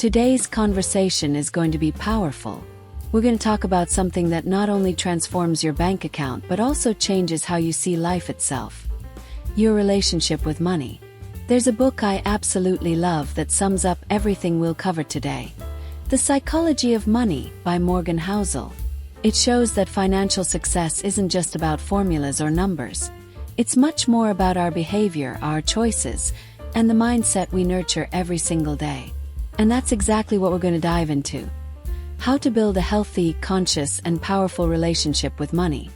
Today's conversation is going to be powerful. We're going to talk about something that not only transforms your bank account but also changes how you see life itself. Your relationship with money. There's a book I absolutely love that sums up everything we'll cover today. The Psychology of Money by Morgan Housel. It shows that financial success isn't just about formulas or numbers. It's much more about our behavior, our choices, and the mindset we nurture every single day. And that's exactly what we're going to dive into. How to build a healthy, conscious, and powerful relationship with money.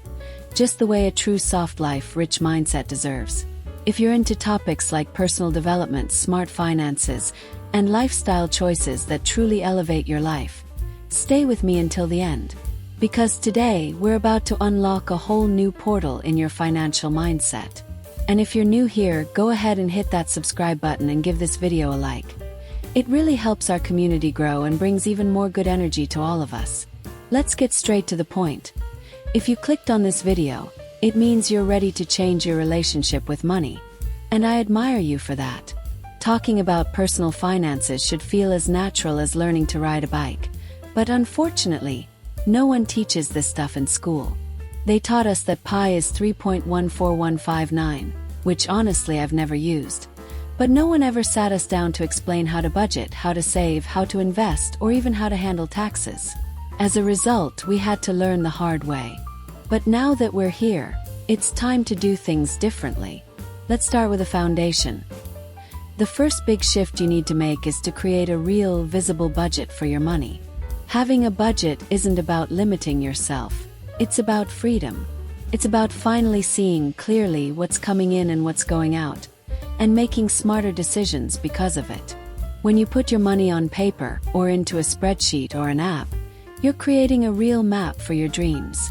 Just the way a true soft life, rich mindset deserves. If you're into topics like personal development, smart finances, and lifestyle choices that truly elevate your life, stay with me until the end. Because today, we're about to unlock a whole new portal in your financial mindset. And if you're new here, go ahead and hit that subscribe button and give this video a like. It really helps our community grow and brings even more good energy to all of us. Let's get straight to the point. If you clicked on this video, it means you're ready to change your relationship with money. And I admire you for that. Talking about personal finances should feel as natural as learning to ride a bike. But unfortunately, no one teaches this stuff in school. They taught us that pi is 3.14159, which honestly I've never used. But no one ever sat us down to explain how to budget, how to save, how to invest, or even how to handle taxes. As a result, we had to learn the hard way. But now that we're here, it's time to do things differently. Let's start with a foundation. The first big shift you need to make is to create a real, visible budget for your money. Having a budget isn't about limiting yourself. It's about freedom. It's about finally seeing clearly what's coming in and what's going out, and making smarter decisions because of it. When you put your money on paper or into a spreadsheet or an app, you're creating a real map for your dreams.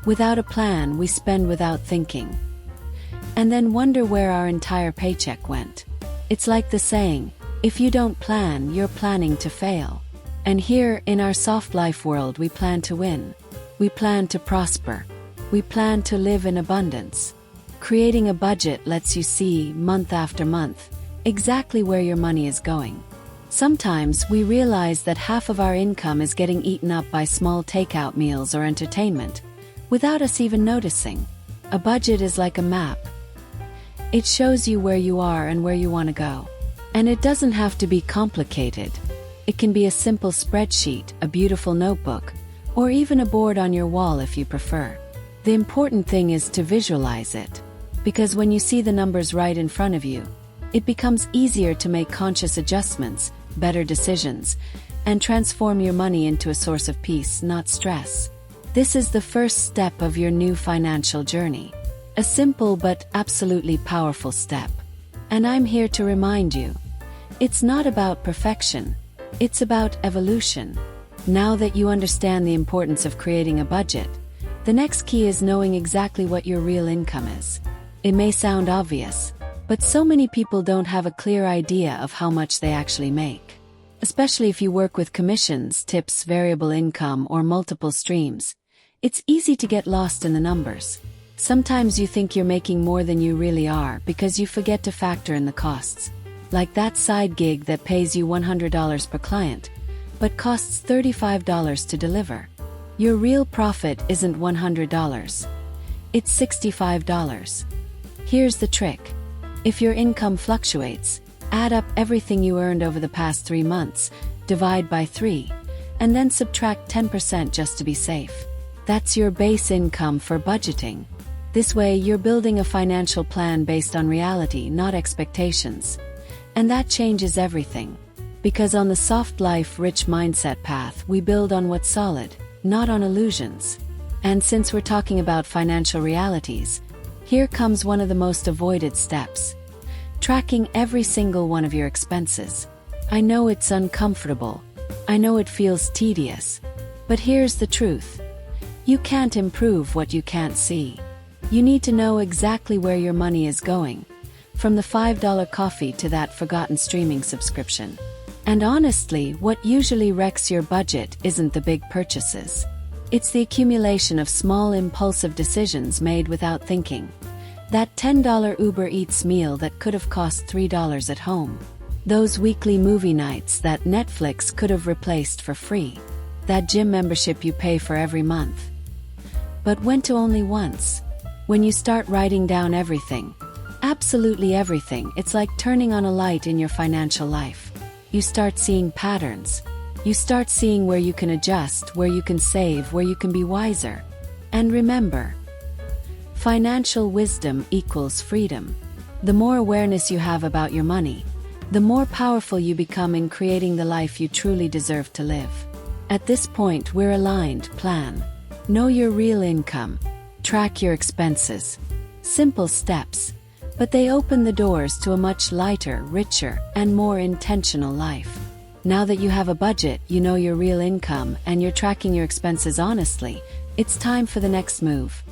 Without a plan, we spend without thinking. And then wonder where our entire paycheck went. It's like the saying, if you don't plan, you're planning to fail. And here, in our soft life world, we plan to win. We plan to prosper. We plan to live in abundance. Creating a budget lets you see, month after month, exactly where your money is going. Sometimes we realize that half of our income is getting eaten up by small takeout meals or entertainment, without us even noticing. A budget is like a map. It shows you where you are and where you want to go. And it doesn't have to be complicated. It can be a simple spreadsheet, a beautiful notebook, or even a board on your wall if you prefer. The important thing is to visualize it, because when you see the numbers right in front of you, it becomes easier to make conscious adjustments, better decisions, and transform your money into a source of peace, not stress. This is the first step of your new financial journey. A simple but absolutely powerful step. And I'm here to remind you, it's not about perfection. It's about evolution. Now that you understand the importance of creating a budget, the next key is knowing exactly what your real income is. It may sound obvious, but so many people don't have a clear idea of how much they actually make. Especially if you work with commissions, tips, variable income, or multiple streams. It's easy to get lost in the numbers. Sometimes you think you're making more than you really are because you forget to factor in the costs. Like that side gig that pays you $100 per client, but costs $35 to deliver. Your real profit isn't $100. It's $65. Here's the trick. If your income fluctuates, add up everything you earned over the past 3 months, divide by 3, and then subtract 10% just to be safe. That's your base income for budgeting. This way, you're building a financial plan based on reality, not expectations. And that changes everything. Because on the soft life, rich mindset path, we build on what's solid, not on illusions. And since we're talking about financial realities, here comes one of the most avoided steps. Tracking every single one of your expenses. I know it's uncomfortable. I know it feels tedious. But here's the truth. You can't improve what you can't see. You need to know exactly where your money is going. From the $5 coffee to that forgotten streaming subscription. And honestly, what usually wrecks your budget isn't the big purchases. It's the accumulation of small impulsive decisions made without thinking. That $10 Uber Eats meal that could have cost $3 at home. Those weekly movie nights that Netflix could have replaced for free. That gym membership you pay for every month, but went to only once. When you start writing down everything, absolutely everything, it's like turning on a light in your financial life. You start seeing patterns. You start seeing where you can adjust, where you can save, where you can be wiser. And remember, financial wisdom equals freedom. The more awareness you have about your money, the more powerful you become in creating the life you truly deserve to live. At this point, we're aligned. Plan. Know your real income. Track your expenses. Simple steps, but they open the doors to a much lighter, richer, and more intentional life. Now that you have a budget, you know your real income, and you're tracking your expenses honestly, it's time for the next move.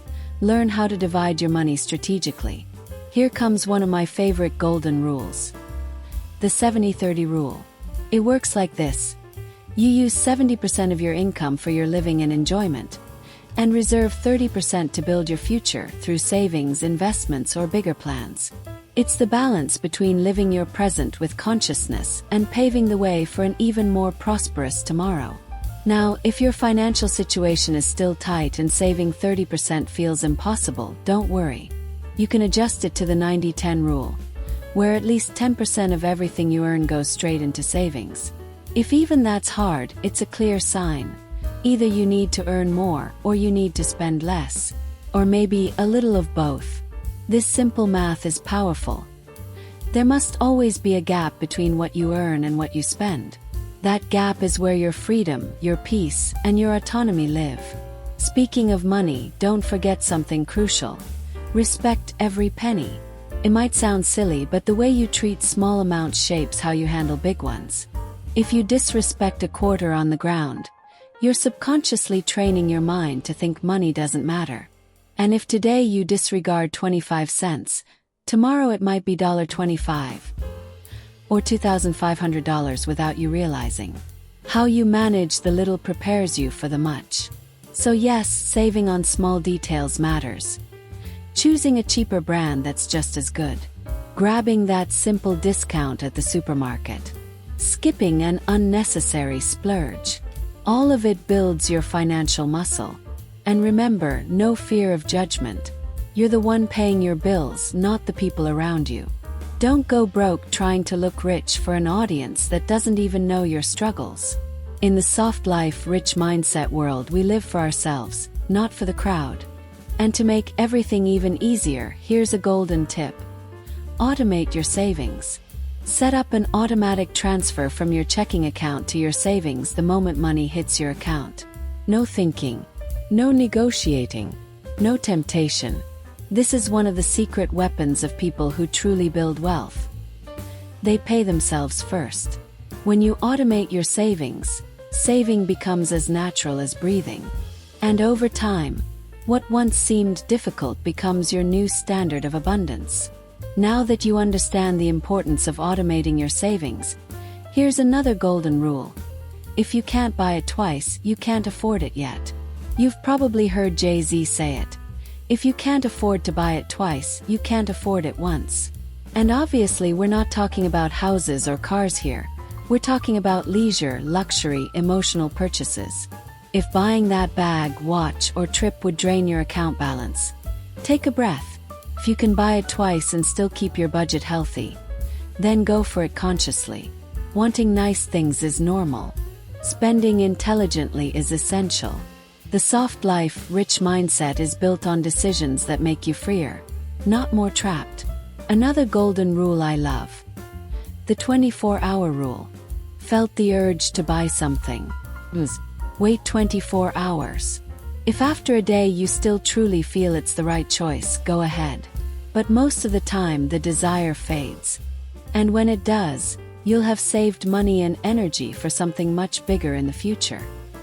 Learn how to divide your money strategically. Here comes one of my favorite golden rules. The 70-30 rule. It works like this. You use 70% of your income for your living and enjoyment, and reserve 30% to build your future through savings, investments, or bigger plans. It's the balance between living your present with consciousness and paving the way for an even more prosperous tomorrow. Now, if your financial situation is still tight and saving 30% feels impossible, don't worry. You can adjust it to the 90-10 rule, where at least 10% of everything you earn goes straight into savings. If even that's hard, it's a clear sign. Either you need to earn more, or you need to spend less. Or maybe a little of both. This simple math is powerful. There must always be a gap between what you earn and what you spend. That gap is where your freedom, your peace, and your autonomy live. Speaking of money, don't forget something crucial. Respect every penny. It might sound silly, but the way you treat small amounts shapes how you handle big ones. If you disrespect a quarter on the ground, you're subconsciously training your mind to think money doesn't matter. And if today you disregard 25 cents, tomorrow it might be $25 or $2,500 without you realizing. How you manage the little prepares you for the much. So yes, saving on small details matters. Choosing a cheaper brand that's just as good. Grabbing that simple discount at the supermarket. Skipping an unnecessary splurge. All of it builds your financial muscle. And remember, no fear of judgment. You're the one paying your bills, not the people around you. Don't go broke trying to look rich for an audience that doesn't even know your struggles. In the soft life, rich mindset world, we live for ourselves, not for the crowd. And to make everything even easier, here's a golden tip. Automate your savings. Set up an automatic transfer from your checking account to your savings the moment money hits your account. No thinking. No negotiating. No temptation. This is one of the secret weapons of people who truly build wealth. They pay themselves first. When you automate your savings, saving becomes as natural as breathing. And over time, what once seemed difficult becomes your new standard of abundance. Now that you understand the importance of automating your savings, here's another golden rule. If you can't buy it twice, you can't afford it yet. You've probably heard Jay-Z say it. If you can't afford to buy it twice, you can't afford it once. And obviously, we're not talking about houses or cars here. We're talking about leisure, luxury, emotional purchases. If buying that bag, watch, or trip would drain your account balance, take a breath. If you can buy it twice and still keep your budget healthy, then go for it consciously. Wanting nice things is normal. Spending intelligently is essential. The soft life, rich mindset is built on decisions that make you freer, not more trapped. Another golden rule I love. The 24-hour rule. Felt the urge to buy something. Wait 24 hours. If after a day you still truly feel it's the right choice, go ahead. But most of the time the desire fades. And when it does, you'll have saved money and energy for something much bigger in the future.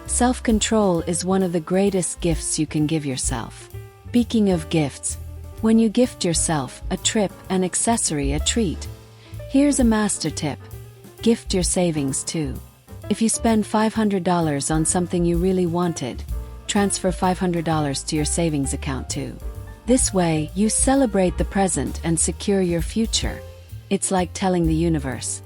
Self-control is one of the greatest gifts you can give yourself. Speaking of gifts, when you gift yourself a trip, an accessory, a treat, here's a master tip. Gift your savings too. If you spend $500 on something you really wanted, transfer $500 to your savings account too. This way, you celebrate the present and secure your future. It's like telling the universe,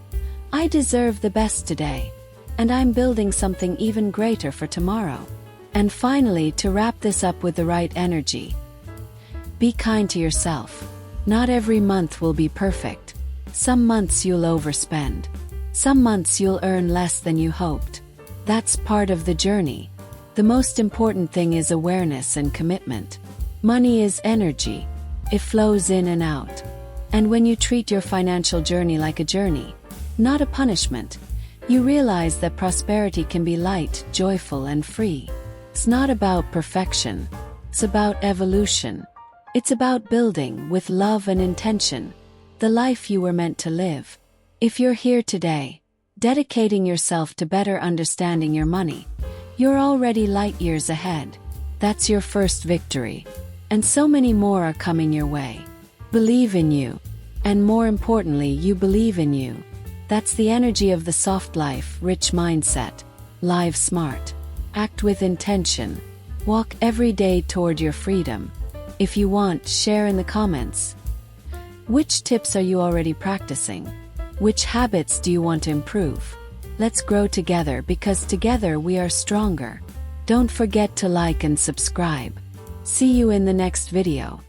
I deserve the best today. And I'm building something even greater for tomorrow. And finally, to wrap this up with the right energy, be kind to yourself. Not every month will be perfect. Some months you'll overspend. Some months you'll earn less than you hoped. That's part of the journey. The most important thing is awareness and commitment. Money is energy. It flows in and out. And when you treat your financial journey like a journey, not a punishment, you realize that prosperity can be light, joyful, and free. It's not about perfection. It's about evolution. It's about building, with love and intention, the life you were meant to live. If you're here today, dedicating yourself to better understanding your money, you're already light years ahead. That's your first victory. And so many more are coming your way. Believe in you. And more importantly, you believe in you. That's the energy of the soft life, rich mindset. Live smart. Act with intention. Walk every day toward your freedom. If you want, share in the comments. Which tips are you already practicing? Which habits do you want to improve? Let's grow together, because together we are stronger. Don't forget to like and subscribe. See you in the next video.